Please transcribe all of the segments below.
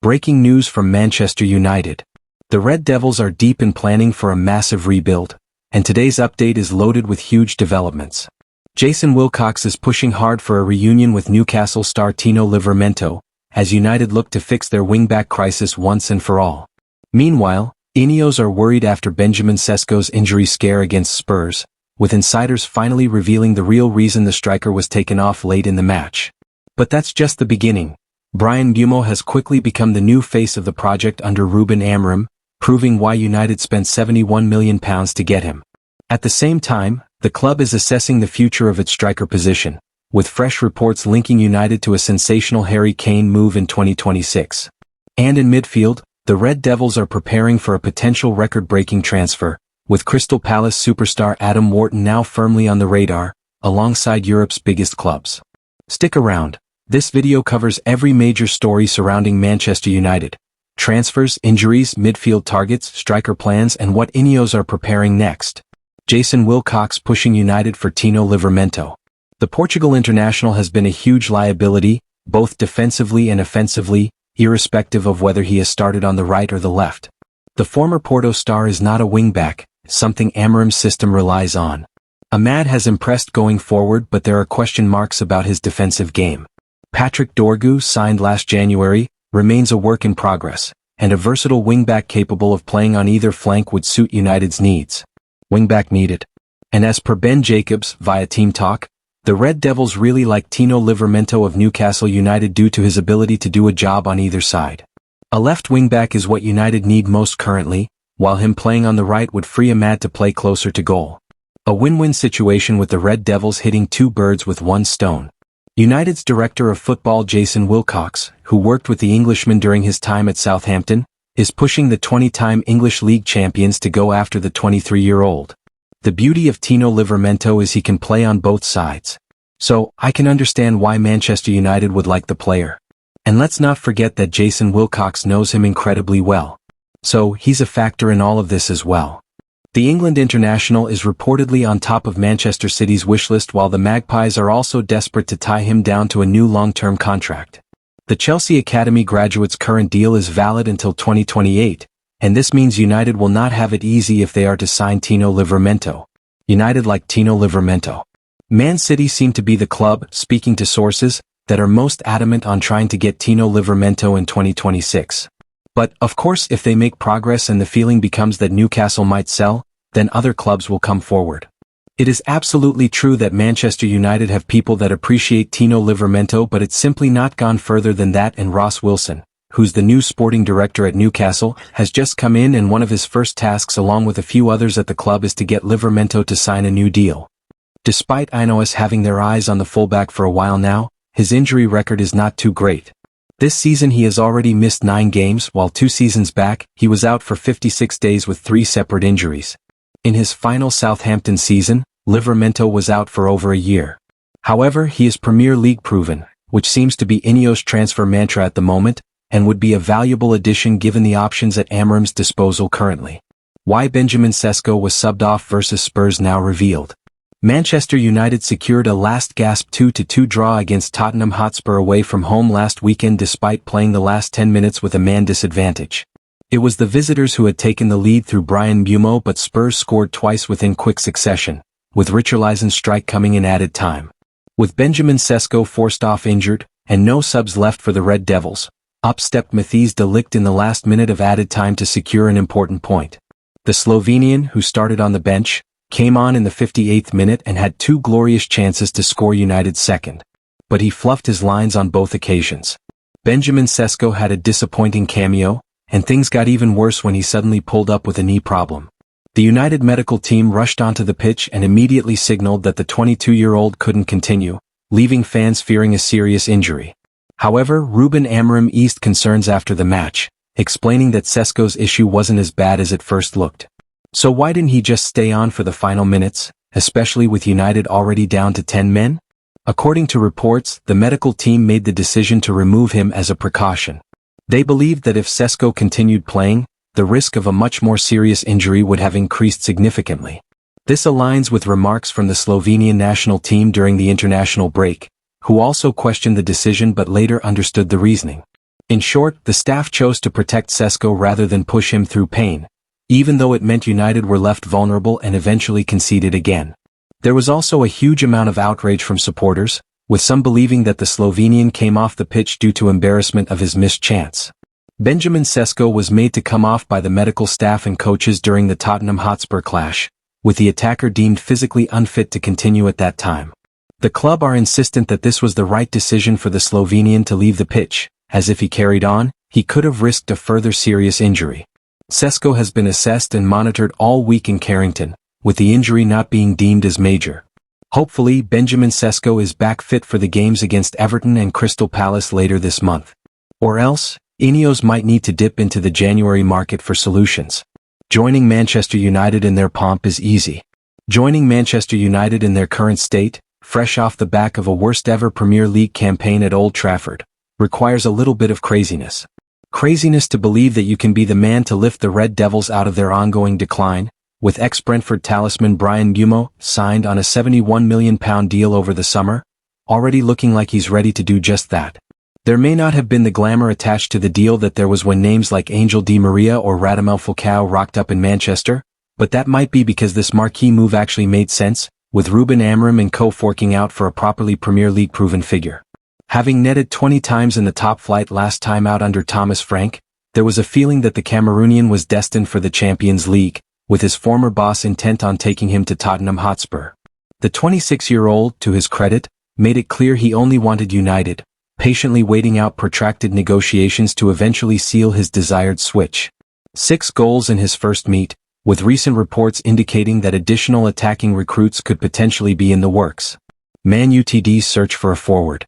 Breaking news from Manchester United. The Red Devils are deep in planning for a massive rebuild, and today's update is loaded with huge developments. Jason Wilcox is pushing hard for a reunion with Newcastle star Tino Livramento, as United look to fix their wingback crisis once and for all. Meanwhile, Ineos are worried after Benjamin Sesko's injury scare against Spurs, with insiders finally revealing the real reason the striker was taken off late in the match. But that's just the beginning. Bryan Mbeumo has quickly become the new face of the project under Ruben Amorim, proving why United spent £71 million to get him. At the same time, the club is assessing the future of its striker position, with fresh reports linking United to a sensational Harry Kane move in 2026. And in midfield, the Red Devils are preparing for a potential record-breaking transfer, with Crystal Palace superstar Adam Wharton now firmly on the radar, alongside Europe's biggest clubs. Stick around. This video covers every major story surrounding Manchester United. Transfers, injuries, midfield targets, striker plans, and what Ineos are preparing next. Jason Wilcox pushing United for Tino Livramento. The Portugal international has been a huge liability, both defensively and offensively, irrespective of whether he has started on the right or the left. The former Porto star is not a wingback, something Amorim's system relies on. Ahmad has impressed going forward, but there are question marks about his defensive game. Patrick Dorgu, signed last January, remains a work in progress, and a versatile wingback capable of playing on either flank would suit United's needs. Wingback needed. And as per Ben Jacobs, via Team Talk, the Red Devils really like Tino Livramento of Newcastle United due to his ability to do a job on either side. A left wingback is what United need most currently, while him playing on the right would free Ahmad to play closer to goal. A win-win situation with the Red Devils hitting two birds with one stone. United's director of football Jason Wilcox, who worked with the Englishman during his time at Southampton, is pushing the 20-time English League champions to go after the 23-year-old. The beauty of Tino Livramento is he can play on both sides. So, I can understand why Manchester United would like the player. And let's not forget that Jason Wilcox knows him incredibly well. So, he's a factor in all of this as well. The England international is reportedly on top of Manchester City's wishlist, while the Magpies are also desperate to tie him down to a new long-term contract. The Chelsea Academy graduate's current deal is valid until 2028, and this means United will not have it easy if they are to sign Tino Livramento. United like Tino Livramento. Man City seem to be the club, speaking to sources, that are most adamant on trying to get Tino Livramento in 2026. But, of course, if they make progress and the feeling becomes that Newcastle might sell, then other clubs will come forward. It is absolutely true that Manchester United have people that appreciate Tino Livramento, but it's simply not gone further than that, and Ross Wilson, who's the new sporting director at Newcastle, has just come in, and one of his first tasks along with a few others at the club is to get Livramento to sign a new deal. Despite Ineos having their eyes on the fullback for a while now, his injury record is not too great. This season he has already missed 9 games, while 2 seasons back, he was out for 56 days with 3 separate injuries. In his final Southampton season, Livramento was out for over a year. However, he is Premier League proven, which seems to be Ineos' transfer mantra at the moment, and would be a valuable addition given the options at Amorim's disposal currently. Why Benjamin Sesko was subbed off versus Spurs now revealed. Manchester United secured a last-gasp 2-2 draw against Tottenham Hotspur away from home last weekend despite playing the last 10 minutes with a man disadvantage. It was the visitors who had taken the lead through Bryan Mbeumo, but Spurs scored twice within quick succession, with Richarlison's strike coming in added time. With Benjamin Sesko forced off injured, and no subs left for the Red Devils, up stepped Matthijs de Ligt in the last minute of added time to secure an important point. The Slovenian, who started on the bench, came on in the 58th minute and had 2 glorious chances to score United's second. But he fluffed his lines on both occasions. Benjamin Sesko had a disappointing cameo, and things got even worse when he suddenly pulled up with a knee problem. The United medical team rushed onto the pitch and immediately signaled that the 22-year-old couldn't continue, leaving fans fearing a serious injury. However, Ruben Amorim eased concerns after the match, explaining that Sesko's issue wasn't as bad as it first looked. So why didn't he just stay on for the final minutes, especially with United already down to 10 men? According to reports, the medical team made the decision to remove him as a precaution. They believed that if Sesko continued playing, the risk of a much more serious injury would have increased significantly. This aligns with remarks from the Slovenian national team during the international break, who also questioned the decision but later understood the reasoning. In short, the staff chose to protect Sesko rather than push him through pain, even though it meant United were left vulnerable and eventually conceded again. There was also a huge amount of outrage from supporters, with some believing that the Slovenian came off the pitch due to embarrassment of his missed chance. Benjamin Sesko was made to come off by the medical staff and coaches during the Tottenham Hotspur clash, with the attacker deemed physically unfit to continue at that time. The club are insistent that this was the right decision for the Slovenian to leave the pitch, as if he carried on, he could have risked a further serious injury. Sesko has been assessed and monitored all week in Carrington, with the injury not being deemed as major. Hopefully, Benjamin Sesko is back fit for the games against Everton and Crystal Palace later this month. Or else, Ineos might need to dip into the January market for solutions. Joining Manchester United in their pomp is easy. Joining Manchester United in their current state, fresh off the back of a worst-ever Premier League campaign at Old Trafford, requires a little bit of craziness. Craziness to believe that you can be the man to lift the Red Devils out of their ongoing decline, with ex-Brentford talisman Bryan Mbeumo signed on a £71 million deal over the summer, already looking like he's ready to do just that. There may not have been the glamour attached to the deal that there was when names like Angel Di Maria or Radamel Falcao rocked up in Manchester, but that might be because this marquee move actually made sense, with Ruben Amorim and co forking out for a properly Premier League proven figure. Having netted 20 times in the top flight last time out under Thomas Frank, there was a feeling that the Cameroonian was destined for the Champions League, with his former boss intent on taking him to Tottenham Hotspur. The 26-year-old, to his credit, made it clear he only wanted United, patiently waiting out protracted negotiations to eventually seal his desired switch. 6 goals in his first meet, with recent reports indicating that additional attacking recruits could potentially be in the works. Man Utd's search for a forward.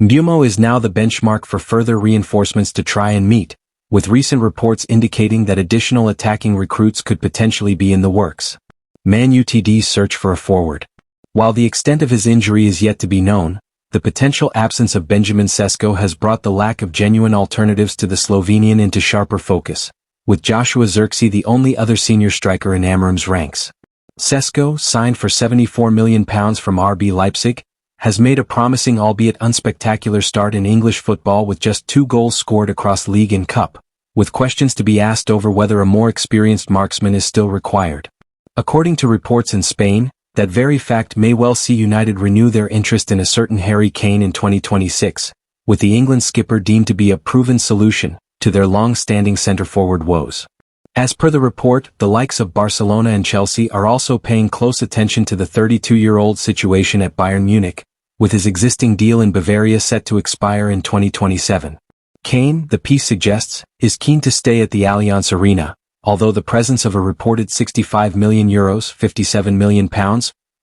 Mbeumo is now the benchmark for further reinforcements to try and meet, with recent reports indicating that additional attacking recruits could potentially be in the works. Man Utd's search for a forward. While the extent of his injury is yet to be known, the potential absence of Benjamin Sesko has brought the lack of genuine alternatives to the Slovenian into sharper focus, with Joshua Zirkzee the only other senior striker in Amorim's ranks. Sesko, signed for £74 million from RB Leipzig, has made a promising albeit unspectacular start in English football with just 2 goals scored across league and cup, with questions to be asked over whether a more experienced marksman is still required. According to reports in Spain, that very fact may well see United renew their interest in a certain Harry Kane in 2026, with the England skipper deemed to be a proven solution to their long-standing centre-forward woes. As per the report, the likes of Barcelona and Chelsea are also paying close attention to the 32-year-old situation at Bayern Munich, with his existing deal in Bavaria set to expire in 2027. Kane, the piece suggests, is keen to stay at the Allianz Arena, although the presence of a reported €65 million (£57 million)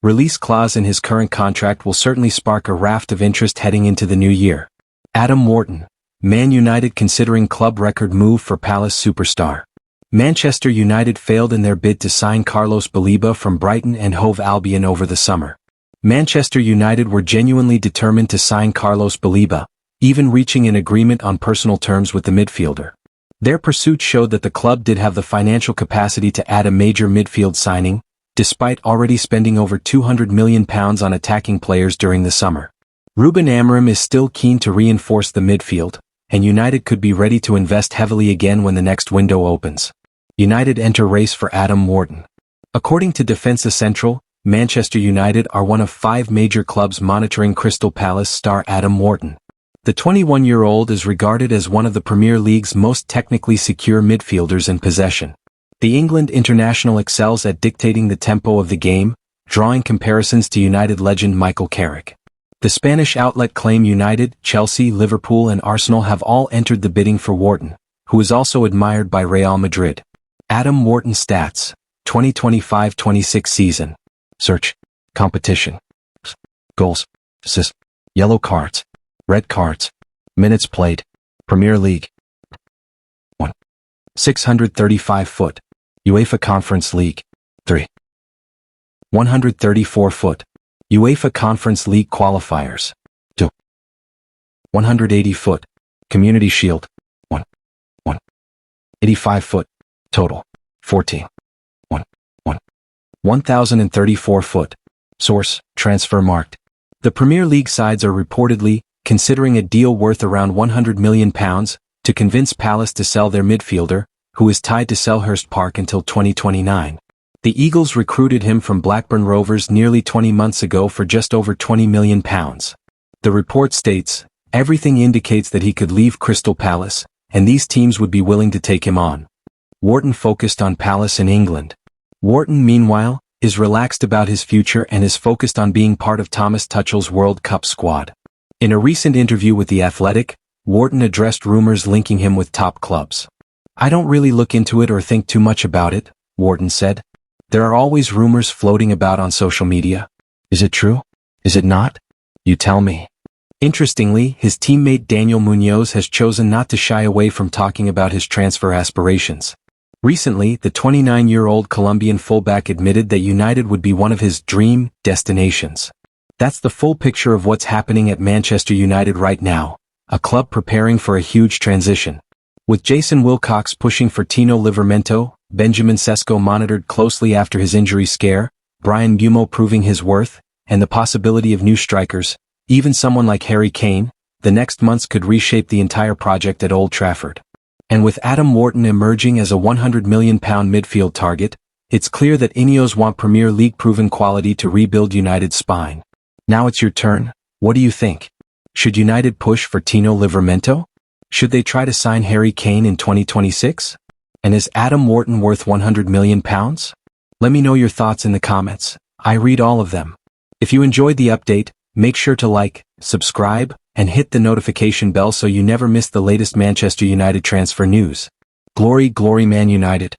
release clause in his current contract will certainly spark a raft of interest heading into the new year. Adam Wharton, Man United considering club record move for Palace superstar. Manchester United failed in their bid to sign Carlos Baleba from Brighton and Hove Albion over the summer. Manchester United were genuinely determined to sign Carlos Baleba, even reaching an agreement on personal terms with the midfielder. Their pursuit showed that the club did have the financial capacity to add a major midfield signing, despite already spending over £200 million on attacking players during the summer. Ruben Amorim is still keen to reinforce the midfield, and United could be ready to invest heavily again when the next window opens. United enter race for Adam Wharton. According to Defensa Central, Manchester United are one of 5 major clubs monitoring Crystal Palace star Adam Wharton. The 21-year-old is regarded as one of the Premier League's most technically secure midfielders in possession. The England international excels at dictating the tempo of the game, drawing comparisons to United legend Michael Carrick. The Spanish outlet claim United, Chelsea, Liverpool and Arsenal have all entered the bidding for Wharton, who is also admired by Real Madrid. Adam Wharton stats, 2025-26 season. Search. Competition. Goals. Assists. Yellow cards. Red cards. Minutes played. Premier League. 1. 635 foot. UEFA Conference League. 3. 134 foot. UEFA Conference League qualifiers. 2. 180 foot. Community Shield. 1. 1. 85 foot. Total. 14. 1. 1. 1,034 foot. Source, Transfer Markt. The Premier League sides are reportedly considering a deal worth around £100 million, to convince Palace to sell their midfielder, who is tied to Selhurst Park until 2029. The Eagles recruited him from Blackburn Rovers nearly 20 months ago for just over £20 million. The report states, everything indicates that he could leave Crystal Palace, and these teams would be willing to take him on. Wharton focused on Palace in England. Wharton, meanwhile, is relaxed about his future and is focused on being part of Thomas Tuchel's World Cup squad. In a recent interview with The Athletic, Wharton addressed rumors linking him with top clubs. "I don't really look into it or think too much about it," Wharton said. "There are always rumors floating about on social media. Is it true? Is it not? You tell me." Interestingly, his teammate Daniel Munoz has chosen not to shy away from talking about his transfer aspirations. Recently, the 29-year-old Colombian fullback admitted that United would be one of his dream destinations. That's the full picture of what's happening at Manchester United right now, a club preparing for a huge transition. With Jason Wilcox pushing for Tino Livramento, Benjamin Sesko monitored closely after his injury scare, Bryan Mbeumo proving his worth, and the possibility of new strikers, even someone like Harry Kane, the next months could reshape the entire project at Old Trafford. And with Adam Wharton emerging as a £100 million midfield target, it's clear that Ineos want Premier League proven quality to rebuild United's spine. Now it's your turn. What do you think? Should United push for Tino Livramento? Should they try to sign Harry Kane in 2026? And is Adam Wharton worth £100 million? Let me know your thoughts in the comments. I read all of them. If you enjoyed the update, make sure to like, subscribe, and hit the notification bell so you never miss the latest Manchester United transfer news. Glory, glory Man United.